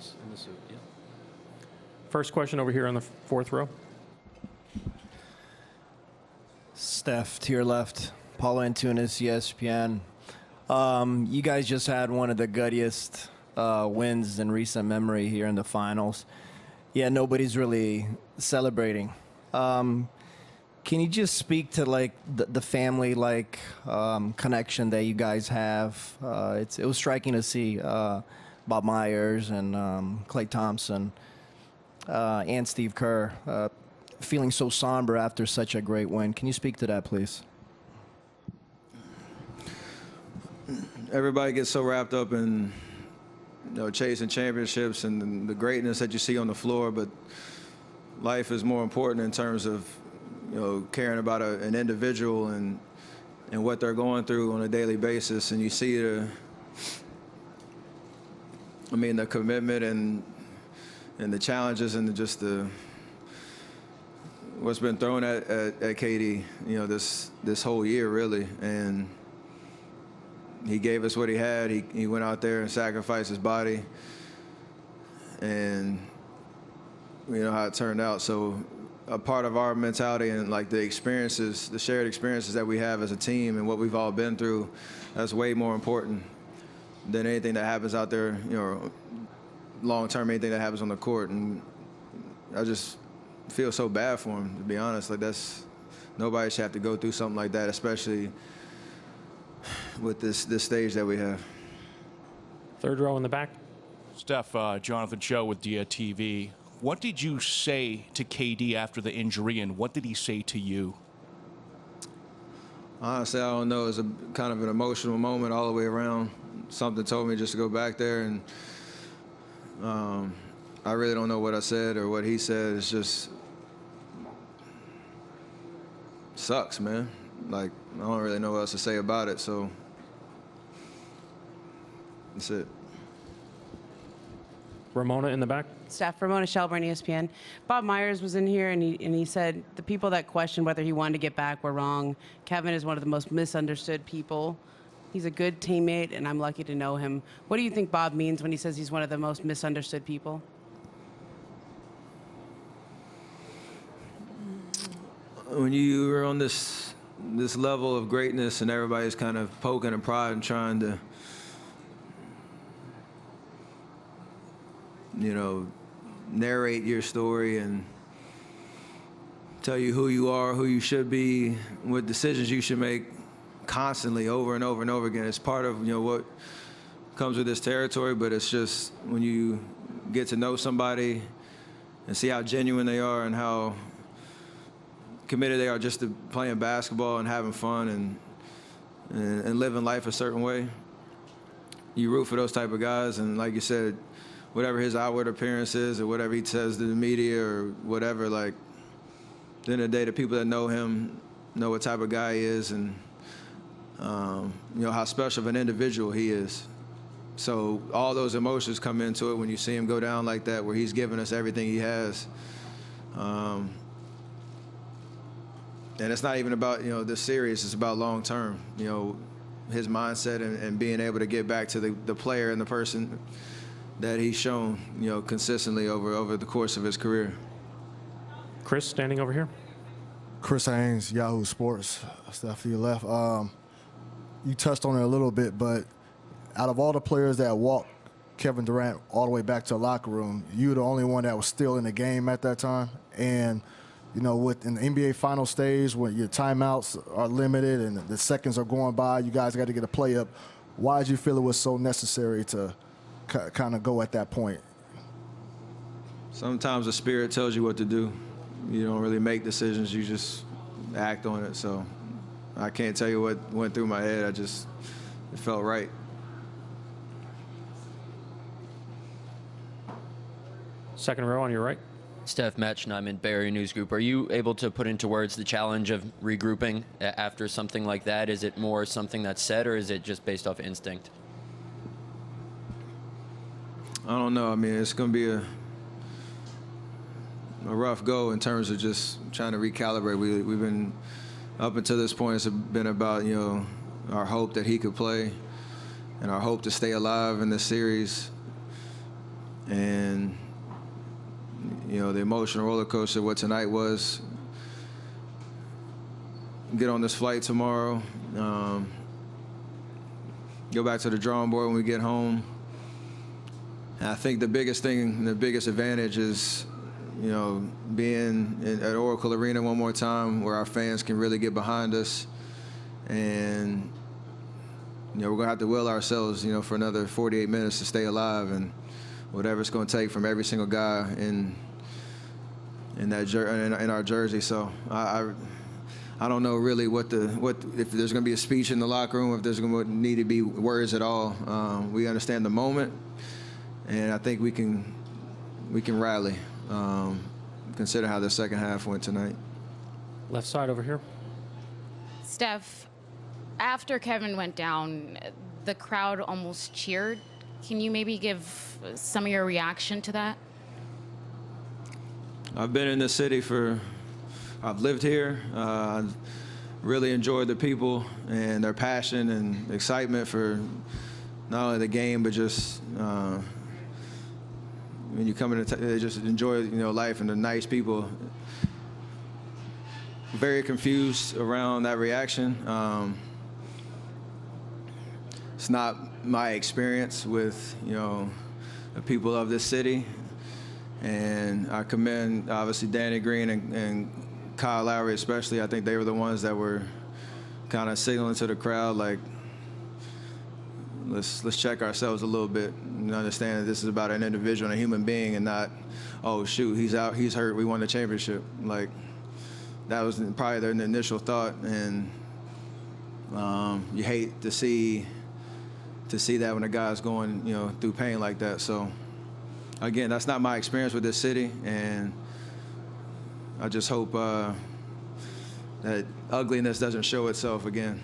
Yes, in the suit, yeah. First question over here on the fourth row. Steph, to your left. Paulo Antunes, ESPN. You guys just had one of the guttiest wins in recent memory here in the finals. Yeah, nobody's really celebrating. Can you just speak to like the family connection that you guys have? It was striking to see Bob Myers and Klay Thompson and Steve Kerr feeling so somber after such a great win. Can you speak to that, please? Everybody gets so wrapped up in chasing championships and the greatness that you see on the floor, but life is more important in terms of caring about an individual and what they're going through on a daily basis. And you see the commitment and the challenges and just what's been thrown at KD, this whole year really. And he gave us what he had. He went out there and sacrificed his body, and we know how it turned out. So a part of our mentality and like the experiences, the shared experiences that we have as a team and what we've all been through, that's way more important than anything that happens out there, long term, anything that happens on the court. And I just feel so bad for him, to be honest. Like nobody should have to go through something like that, especially with this stage that we have. Third row in the back. Steph, Jonathan Cho with DIA-TV. What did you say to KD after the injury, and what did he say to you? Honestly, I don't know. It was a kind of an emotional moment all the way around. Something told me just to go back there, and I really don't know what I said or what he said. It's just sucks, man. Like, I don't really know what else to say about it, so that's it. Ramona in the back. Steph, Ramona Shelburne, ESPN. Bob Myers was in here, and he said the people that questioned whether he wanted to get back were wrong. Kevin is one of the most misunderstood people. He's a good teammate, and I'm lucky to know him. What do you think Bob means when he says he's one of the most misunderstood people? When you are on this level of greatness and everybody's kind of poking and prodding, trying to, narrate your story and tell you who you are, who you should be, what decisions you should make constantly over and over and over again. It's part of, what comes with this territory, but it's just when you get to know somebody and see how genuine they are and how committed they are just to playing basketball and having fun and living life a certain way, you root for those type of guys. And like you said, whatever his outward appearance is or whatever he says to the media or whatever, like, at the end of the day, the people that know him know what type of guy he is and, how special of an individual he is. So all those emotions come into it when you see him go down like that, where he's giving us everything he has. And it's not even about, the series, it's about long term. His mindset and being able to get back to the player and the person that he's shown, consistently over the course of his career. Chris, standing over here. Chris Haynes, Yahoo Sports. Steph, to your left. You touched on it a little bit, but out of all the players that walked Kevin Durant all the way back to the locker room, you were the only one that was still in the game at that time. And with in the NBA final stage, when your timeouts are limited and the seconds are going by, you guys got to get a play up. Why did you feel it was so necessary to kind of go at that point? Sometimes the spirit tells you what to do. You don't really make decisions, you just act on it. So I can't tell you what went through my head. It felt right. Second row on your right. Steph Metch, I'm in Bay Area News Group. Are you able to put into words the challenge of regrouping after something like that? Is it more something that's said, or is it just based off instinct? I don't know. I mean, it's going to be a rough go in terms of just trying to recalibrate. We've been, up until this point, it's been about, our hope that he could play and our hope to stay alive in this series. And, you know, the emotional roller coaster, what tonight was, get on this flight tomorrow, go back to the drawing board when we get home. And I think the biggest thing, the biggest advantage is, you know, being at Oracle Arena one more time where our fans can really get behind us. And, you know, we're going to have to will ourselves, you know, for another 48 minutes to stay alive, and whatever it's going to take from every single guy in our jersey. So I don't know really what if there's going to be a speech in the locker room, if there's going to need to be words at all. We understand the moment, and I think we can rally. Consider how the second half went tonight. Left side over here. Steph, after Kevin went down, the crowd almost cheered. Can you maybe give some of your reaction to that? I've been in this city I've lived here. Really enjoyed the people and their passion and excitement for not only the game, but just when you come in, they just enjoy, you know, life, and the nice people. Very confused around that reaction. It's not my experience with, you know, the people of this city. And I commend, obviously, Danny Green and Kyle Lowry especially. I think they were the ones that were kind of signaling to the crowd, like, let's check ourselves a little bit and understand that this is about an individual and a human being, and not, oh, shoot, he's out, he's hurt, we won the championship. Like, that was probably their initial thought. And you hate to see that when a guy's going, you know, through pain like that. So, again, that's not my experience with this city, and I just hope that ugliness doesn't show itself again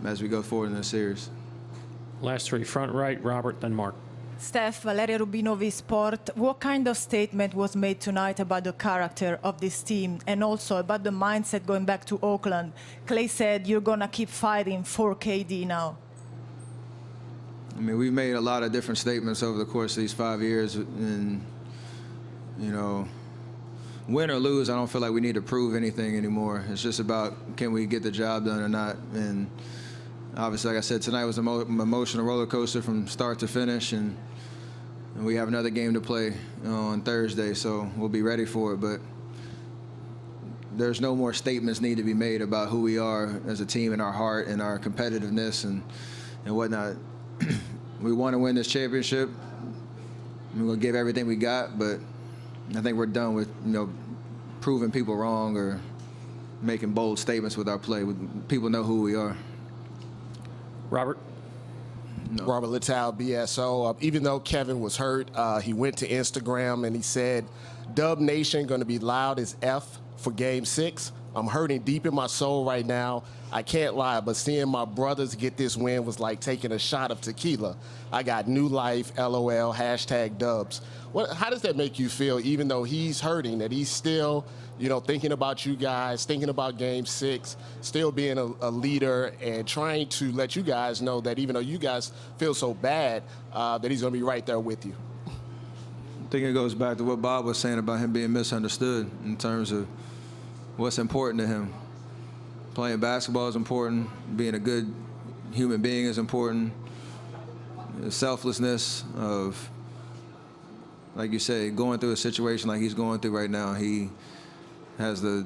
as we go forward in this series. Last three, front right, Robert, then Mark. Steph, Valeria Rubino, V-Sport. What kind of statement was made tonight about the character of this team, and also about the mindset going back to Oakland? Clay said you're going to keep fighting for KD now. I mean, we made a lot of different statements over the course of these 5 years, and, you know, win or lose, I don't feel like we need to prove anything anymore. It's just about, can we get the job done or not? And obviously, like I said, tonight was an emotional roller coaster from start to finish, and we have another game to play on Thursday, so we'll be ready for it. But there's no more statements need to be made about who we are as a team and our heart and our competitiveness and whatnot. We want to win this championship. We're going to give everything we got, but I think we're done with, you know, proving people wrong or making bold statements with our play. People know who we are. Robert. No. Robert Littal, BSO. Even though Kevin was hurt, he went to Instagram and he said, Dub Nation going to be loud as F for Game 6. I'm hurting deep in my soul right now. I can't lie, but seeing my brothers get this win was like taking a shot of tequila. I got new life, LOL, #Dubs. How does that make you feel, even though he's hurting, that he's still, you know, thinking about you guys, thinking about Game 6, still being a leader and trying to let you guys know that even though you guys feel so bad, that he's going to be right there with you? I think it goes back to what Bob was saying about him being misunderstood in terms of what's important to him. Playing basketball is important. Being a good human being is important. The selflessness of, like you say, going through a situation like he's going through right now. He has the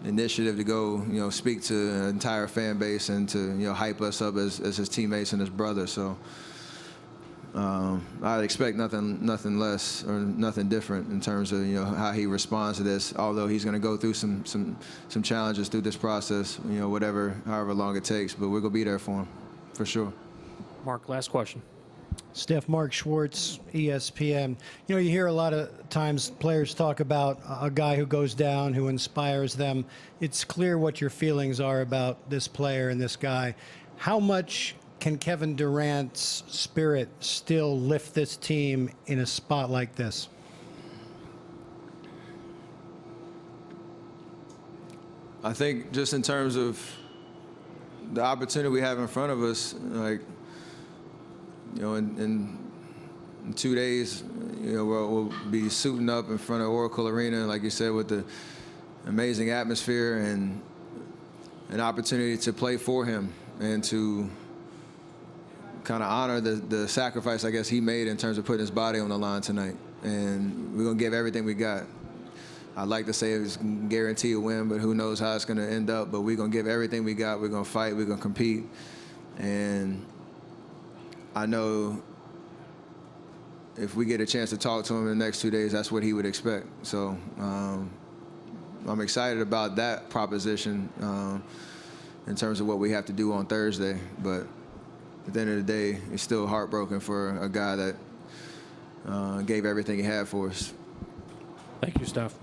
initiative to go, you know, speak to an entire fan base and to, you know, hype us up as his teammates and his brother. So I'd expect nothing less or nothing different in terms of, you know, how he responds to this. Although he's going to go through some challenges through this process, you know, however long it takes. But we're going to be there for him, for sure. Mark, last question. Steph, Mark Schwartz, ESPN. You know, you hear a lot of times players talk about a guy who goes down, who inspires them. It's clear what your feelings are about this player and this guy. How much can Kevin Durant's spirit still lift this team in a spot like this? I think just in terms of the opportunity we have in front of us, like, you know, in in 2 days, we'll be suiting up in front of Oracle Arena, like you said, with the amazing atmosphere and an opportunity to play for him and to kind of honor the sacrifice, I guess, he made in terms of putting his body on the line tonight. And we're going to give everything we got. I'd like to say it's guarantee a win, but who knows how it's going to end up. But we're going to give everything we got. We're going to fight. We're going to compete. And I know if we get a chance to talk to him in the next 2 days, that's what he would expect. So I'm excited about that proposition in terms of what we have to do on Thursday. But at the end of the day, it's still heartbroken for a guy that gave everything he had for us. Thank you, Steph.